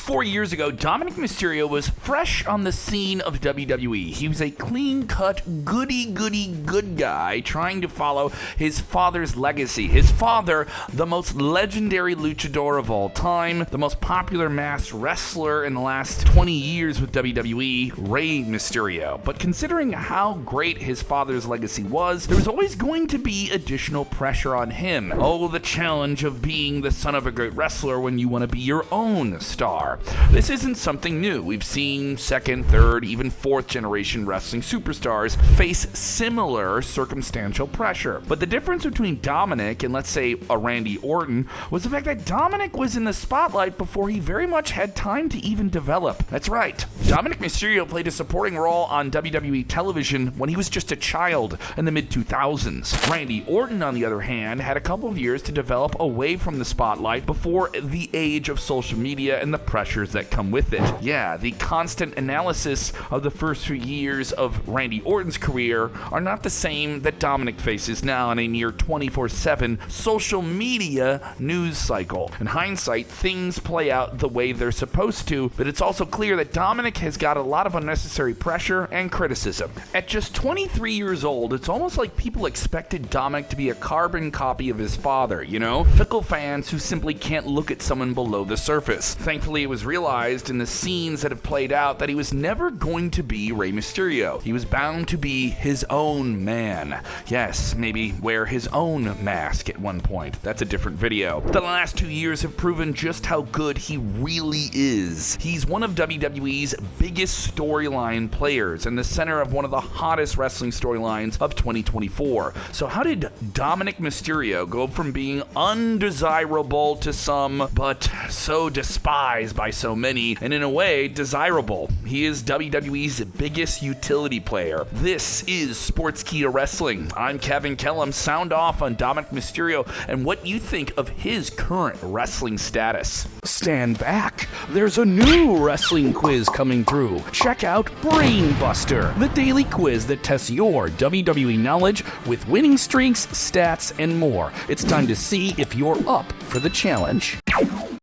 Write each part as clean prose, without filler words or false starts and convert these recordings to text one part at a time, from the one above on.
4 years ago, Dominik Mysterio was fresh on the scene of WWE. He was a clean-cut, good guy trying to follow his father's legacy. His father, the most legendary luchador of all time, the most popular masked wrestler in the last 20 years with WWE, Rey Mysterio. But considering how great his father's legacy was, there was always going to be additional pressure on him. Oh, the challenge of being the son of a great wrestler when you want to be your own star. This isn't something new. We've seen second, third, even fourth generation wrestling superstars face similar circumstantial pressure. But the difference between Dominik and, let's say, a Randy Orton was the fact that Dominik was in the spotlight before he very much had time to even develop. That's right. Dominik Mysterio played a supporting role on WWE television when he was just a child in the mid-2000s. Randy Orton, on the other hand, had a couple of years to develop away from the spotlight before the age of social media and the pressures that come with it. Yeah, the constant analysis of the first few years of Randy Orton's career are not the same that Dominik faces now in a near 24/7 social media news cycle. In hindsight, things play out the way they're supposed to, but it's also clear that Dominik has got a lot of unnecessary pressure and criticism. At just 23 years old, it's almost like people expected Dominik to be a carbon copy of his father, you know? Fickle fans who simply can't look at someone below the surface. Thankfully, it was realized in the scenes that have played out that he was never going to be Rey Mysterio. He was bound to be his own man. Yes, maybe wear his own mask at one point. That's a different video. The last 2 years have proven just how good he really is. He's one of WWE's biggest storyline players and the center of one of the hottest wrestling storylines of 2024. So how did Dominik Mysterio go from being undesirable to some, but so despised by so many, and in a way, desirable? He is WWE's biggest utility player. This is Sportskeeda Wrestling. I'm Kevin Kellum. Sound off on Dominik Mysterio and what you think of his current wrestling status. Stand back. There's a new wrestling quiz coming through. Check out BrainBuster, the daily quiz that tests your WWE knowledge with winning streaks, stats, and more. It's time to see if you're up for the challenge.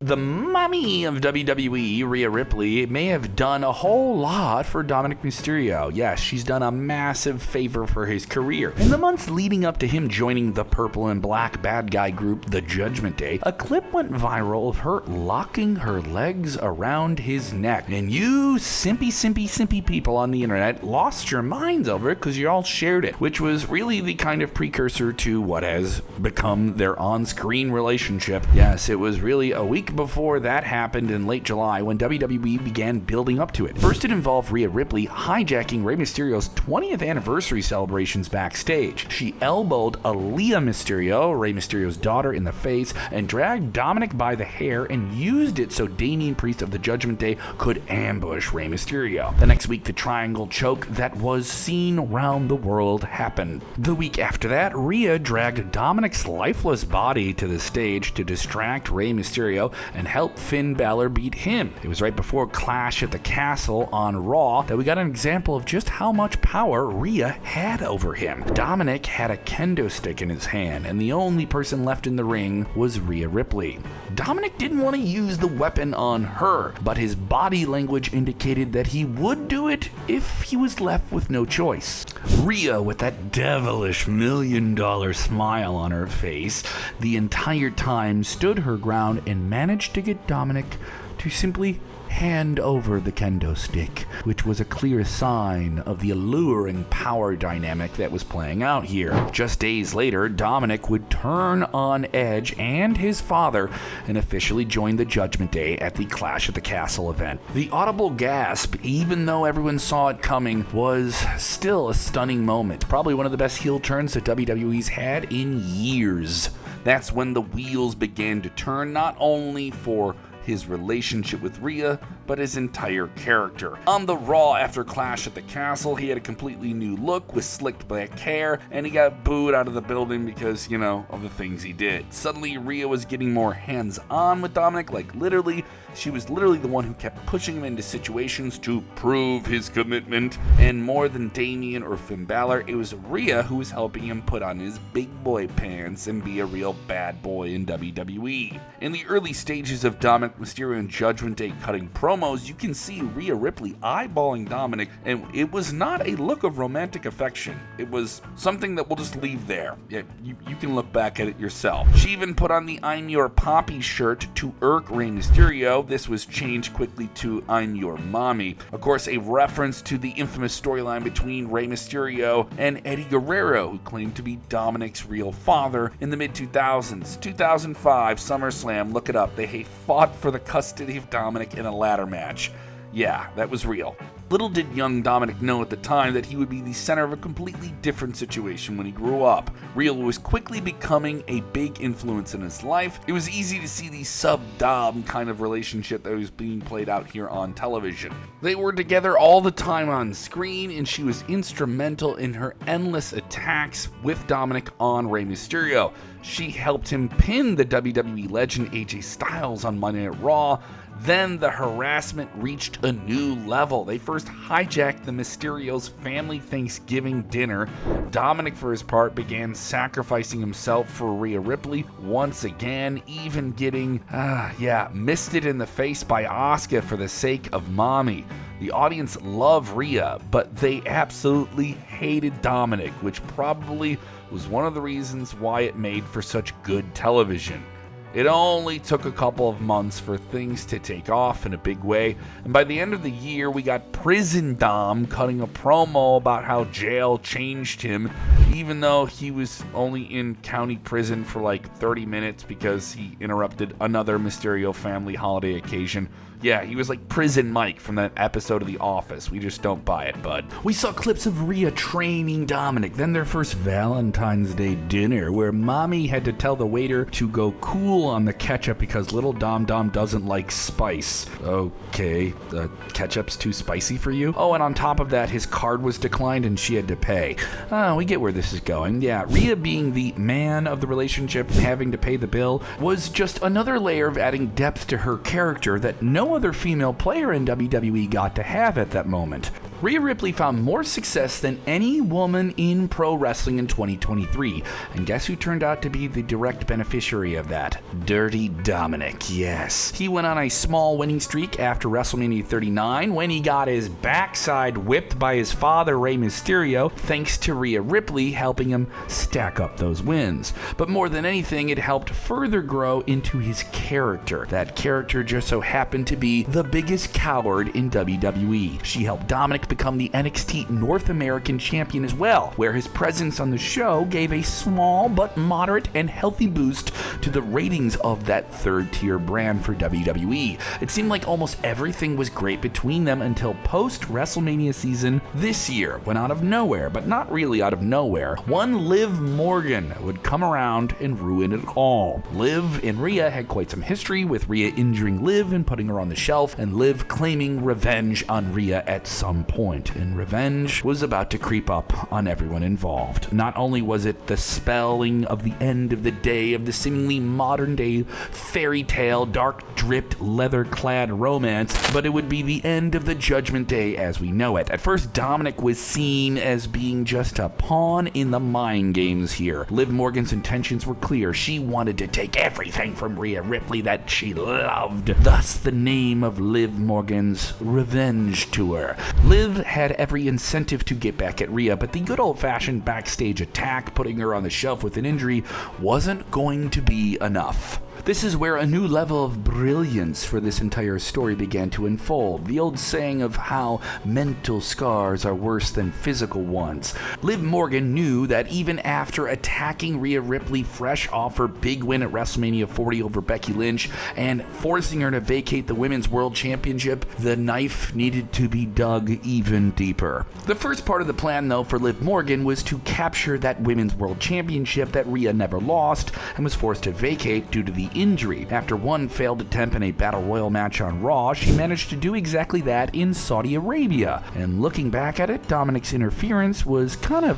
The Mommy of WWE, Rhea Ripley, may have done a whole lot for Dominik Mysterio. Yes, she's done a massive favor for his career. In the months leading up to him joining the purple and black bad guy group, The Judgment Day, a clip went viral of her locking her legs around his neck. And you simpy people on the internet lost your minds over it because you all shared it, which was really the kind of precursor to what has become their on-screen relationship. Yes, it was really a week before that happened in late July when WWE began building up to it. First, it involved Rhea Ripley hijacking Rey Mysterio's 20th anniversary celebrations backstage. She elbowed Aaliyah Mysterio, Rey Mysterio's daughter, in the face and dragged Dominik by the hair and used it so Damian Priest of the Judgment Day could ambush Rey Mysterio. The next week, the triangle choke that was seen around the world happened. The week after that, Rhea dragged Dominik's lifeless body to the stage to distract Rey Mysterio and help Finn Balor beat him. It was right before Clash at the Castle on Raw that we got an example of just how much power Rhea had over him. Dominik had a kendo stick in his hand, and the only person left in the ring was Rhea Ripley. Dominik didn't want to use the weapon on her, but his body language indicated that he would do it if he was left with no choice. Rhea, with that devilish $1 million smile on her face, the entire time stood her ground and managed to get Dominik to simply hand over the kendo stick, which was a clear sign of the alluring power dynamic that was playing out here. Just days later, Dominik would turn on Edge and his father and officially join the Judgment Day at the Clash at the Castle event. The audible gasp, even though everyone saw it coming, was still a stunning moment. Probably one of the best heel turns that WWE's had in years. That's when the wheels began to turn, not only for his relationship with Rhea, but his entire character. On the Raw after Clash at the Castle, he had a completely new look with slicked black hair, and he got booed out of the building because, you know, of the things he did. Suddenly, Rhea was getting more hands-on with Dominik, like literally, she was literally the one who kept pushing him into situations to prove his commitment, and more than Damian or Finn Balor, it was Rhea who was helping him put on his big boy pants and be a real bad boy in WWE. In the early stages of Dominik Dominik Mysterio and Judgment Day cutting promos, you can see Rhea Ripley eyeballing Dominik, and it was not a look of romantic affection. It was something that we'll just leave there. Yeah, you can look back at it yourself. She even put on the I'm Your Poppy shirt to irk Rey Mysterio. This was changed quickly to I'm Your Mommy. Of course, a reference to the infamous storyline between Rey Mysterio and Eddie Guerrero, who claimed to be Dominik's real father in the mid-2000s. 2005 SummerSlam, look it up. They fought for the custody of Dominik in a ladder match. Yeah, that was real. Little did young Dominik know at the time that he would be the center of a completely different situation when he grew up. Rhea was quickly becoming a big influence in his life. It was easy to see the sub-dom kind of relationship that was being played out here on television. They were together all the time on screen, and she was instrumental in her endless attacks with Dominik on Rey Mysterio. She helped him pin the WWE legend AJ Styles on Monday Night Raw. Then the harassment reached a new level. They first hijacked the Mysterios' family Thanksgiving dinner. Dominik, for his part, began sacrificing himself for Rhea Ripley once again, even getting, misted in the face by Asuka for the sake of Mommy. The audience loved Rhea, but they absolutely hated Dominik, which probably was one of the reasons why it made for such good television. It only took a couple of months for things to take off in a big way, and by the end of the year, we got Prison Dom cutting a promo about how jail changed him, even though he was only in county prison for like 30 minutes because he interrupted another Mysterio family holiday occasion. Yeah, he was like Prison Mike from that episode of The Office. We just don't buy it, bud. We saw clips of Rhea training Dominik, then their first Valentine's Day dinner, where Mommy had to tell the waiter to go cool on the ketchup because little Dom doesn't like spice. Okay, the ketchup's too spicy for you? Oh, and on top of that, his card was declined and she had to pay. We get where this is going. Yeah, Rhea being the man of the relationship and having to pay the bill was just another layer of adding depth to her character that no other female player in WWE got to have at that moment. Rhea Ripley found more success than any woman in pro wrestling in 2023, and guess who turned out to be the direct beneficiary of that? Dirty Dominik, yes. He went on a small winning streak after WrestleMania 39 when he got his backside whipped by his father Rey Mysterio, thanks to Rhea Ripley helping him stack up those wins. But more than anything, it helped further grow into his character. That character just so happened to be the biggest coward in WWE. She helped Dominik become the NXT North American champion as well, where his presence on the show gave a small but moderate and healthy boost to the ratings of that third-tier brand for WWE. It seemed like almost everything was great between them until post-WrestleMania season this year, when out of nowhere, but not really out of nowhere, one Liv Morgan would come around and ruin it all. Liv and Rhea had quite some history, with Rhea injuring Liv and putting her on the shelf, and Liv claiming revenge on Rhea at some point. And revenge was about to creep up on everyone involved. Not only was it the spelling of the end of the day of the seemingly modern-day fairy tale, dark-dripped, leather-clad romance, but it would be the end of the Judgment Day as we know it. At first, Dominik was seen as being just a pawn in the mind games here. Liv Morgan's intentions were clear. She wanted to take everything from Rhea Ripley that she loved. Thus, the name of Liv Morgan's Revenge Tour. Liv had every incentive to get back at Rhea, but the good old-fashioned backstage attack, putting her on the shelf with an injury, wasn't going to be enough. This is where a new level of brilliance for this entire story began to unfold. The old saying of how mental scars are worse than physical ones. Liv Morgan knew that even after attacking Rhea Ripley fresh off her big win at WrestleMania 40 over Becky Lynch and forcing her to vacate the Women's World Championship, the knife needed to be dug even deeper. The first part of the plan, though, for Liv Morgan was to capture that Women's World Championship that Rhea never lost and was forced to vacate due to the injury. After one failed attempt in a Battle Royal match on Raw, she managed to do exactly that in Saudi Arabia. And looking back at it, Dominik's interference was kind of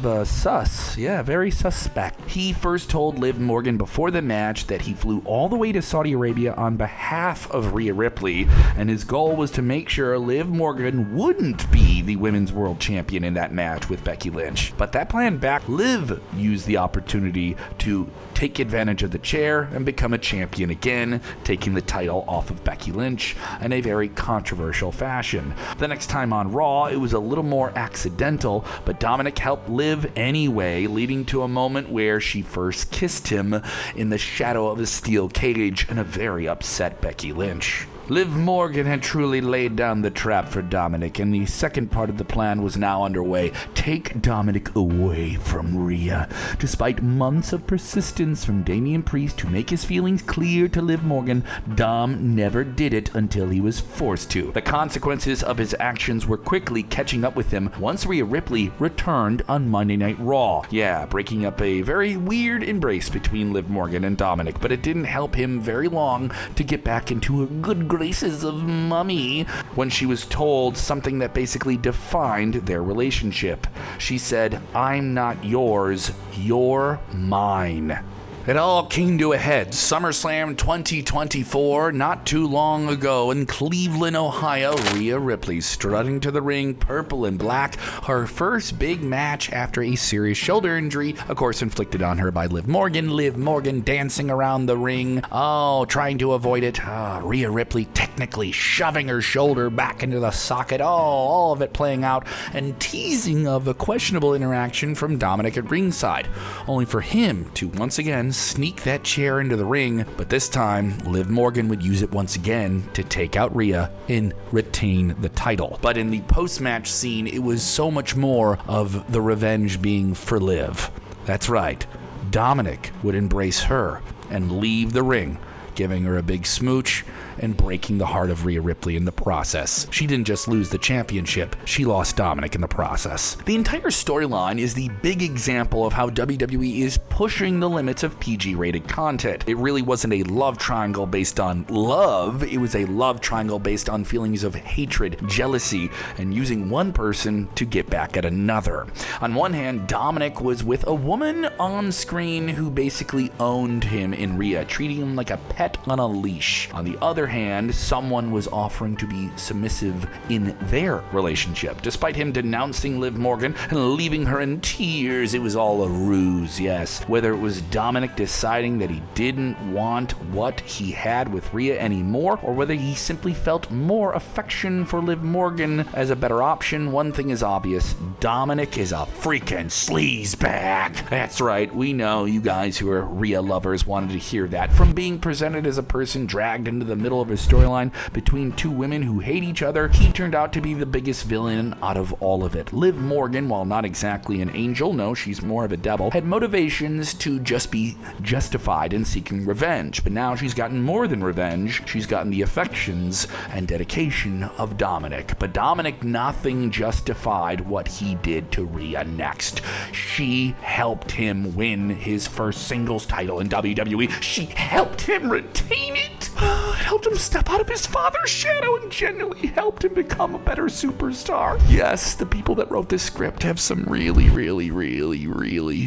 very suspect. He first told Liv Morgan before the match that he flew all the way to Saudi Arabia on behalf of Rhea Ripley, and his goal was to make sure Liv Morgan wouldn't be the Women's World Champion in that match with Becky Lynch. But that plan back, Liv used the opportunity to take advantage of the chair and become a champion champion again, taking the title off of Becky Lynch in a very controversial fashion. The next time on Raw, it was a little more accidental, but Dominik helped Liv anyway, leading to a moment where she first kissed him in the shadow of a steel cage and a very upset Becky Lynch. Liv Morgan had truly laid down the trap for Dominik, and the second part of the plan was now underway. Take Dominik away from Rhea. Despite months of persistence from Damian Priest to make his feelings clear to Liv Morgan, Dom never did it until he was forced to. The consequences of his actions were quickly catching up with him once Rhea Ripley returned on Monday Night Raw. Yeah, breaking up a very weird embrace between Liv Morgan and Dominik, but it didn't help him very long to get back into a good graces of Mommy when she was told something that basically defined their relationship. She said, "I'm not yours, you're mine." It all came to a head. SummerSlam 2024, not too long ago in Cleveland, Ohio. Rhea Ripley strutting to the ring, purple and black. Her first big match after a serious shoulder injury, of course inflicted on her by Liv Morgan. Liv Morgan dancing around the ring. Oh, trying to avoid it. Rhea Ripley technically shoving her shoulder back into the socket. Oh, all of it playing out and teasing of a questionable interaction from Dominik at ringside. Only for him to once again sneak that chair into the ring, but this time Liv Morgan would use it once again to take out Rhea and retain the title. But in the post-match scene, it was so much more of the revenge being for Liv. That's right, Dominik would embrace her and leave the ring, giving her a big smooch and breaking the heart of Rhea Ripley in the process. She didn't just lose the championship, she lost Dominik in the process. The entire storyline is the big example of how WWE is pushing the limits of PG-rated content. It really wasn't a love triangle based on love, it was a love triangle based on feelings of hatred, jealousy, and using one person to get back at another. On one hand, Dominik was with a woman on screen who basically owned him in Rhea, treating him like a pet on a leash. On the other hand, someone was offering to be submissive in their relationship. Despite him denouncing Liv Morgan and leaving her in tears, it was all a ruse, yes. Whether it was Dominik deciding that he didn't want what he had with Rhea anymore, or whether he simply felt more affection for Liv Morgan as a better option, one thing is obvious. Dominik is a freaking sleazebag. That's right, we know you guys who are Rhea lovers wanted to hear that. From being presented as a person dragged into the middle of a storyline between two women who hate each other, he turned out to be the biggest villain out of all of it. Liv Morgan, while not exactly an angel, no, she's more of a devil, had motivations to just be justified in seeking revenge. But now she's gotten more than revenge. She's gotten the affections and dedication of Dominik. But Dominik, nothing justified what he did to Rhea next. She helped him win his first singles title in WWE. She helped him retain it. It helped him step out of his father's shadow and genuinely helped him become a better superstar. Yes, the people that wrote this script have some really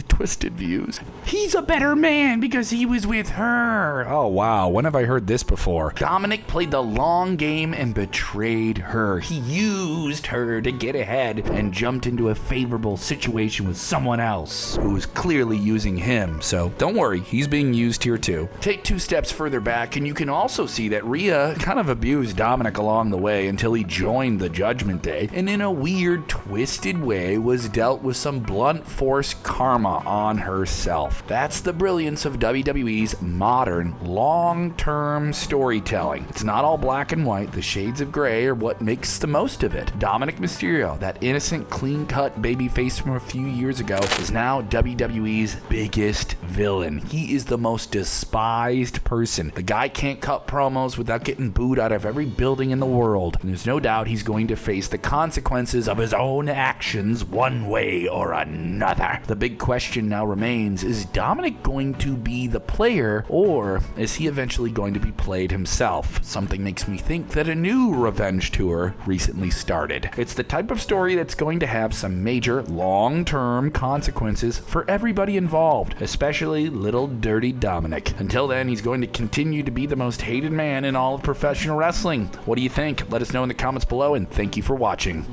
twisted views. He's a better man because he was with her. Oh wow, when have I heard this before? Dominik played the long game and betrayed her. He used her to get ahead and jumped into a favorable situation with someone else who was clearly using him. So don't worry, he's being used here too. Take 2 steps further back and you can also see that Rhea kind of abused Dominik along the way until he joined the Judgment Day, and in a weird, twisted way was dealt with some blunt force karma on herself. That's the brilliance of WWE's modern, long-term storytelling. It's not all black and white. The shades of gray are what makes the most of it. Dominik Mysterio, that innocent, clean-cut babyface from a few years ago, is now WWE's biggest villain. He is the most despised person. The guy can't cut promos without getting booed out of every building in the world. And there's no doubt he's going to face the consequences of his own actions one way or another. The big question now remains, is Dominik going to be the player, or is he eventually going to be played himself? Something makes me think that a new revenge tour recently started. It's the type of story that's going to have some major long-term consequences for everybody involved, especially little dirty Dominik. Until then, he's going to continue to be the most hated man in all of professional wrestling. What do you think? Let us know in the comments below, and thank you for watching.